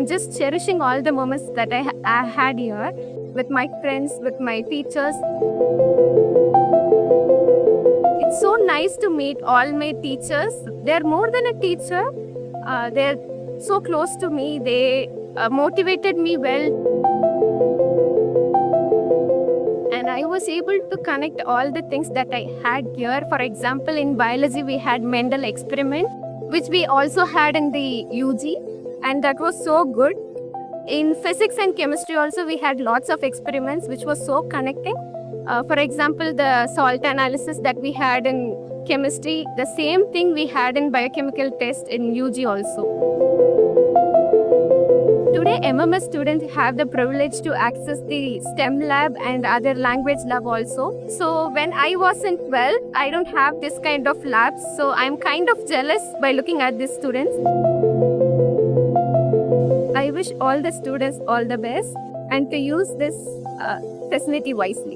I'm just cherishing all the moments that I had here with my friends, with my teachers. It's so nice to meet all my teachers. They're more than a teacher. They're so close to me. They motivated me well. And I was able to connect all the things that I had here. For example, in biology, we had Mendel experiment, which we also had in the UG. And that was so good. In physics and chemistry also, we had lots of experiments, which was so connecting. For example, the salt analysis that we had in chemistry, the same thing we had in biochemical test in UG also. Today, MMS students have the privilege to access the STEM lab and other language lab also. So when I was in 12, I don't have this kind of labs. So I'm kind of jealous by looking at these students. I wish all the students all the best and to use this facility wisely.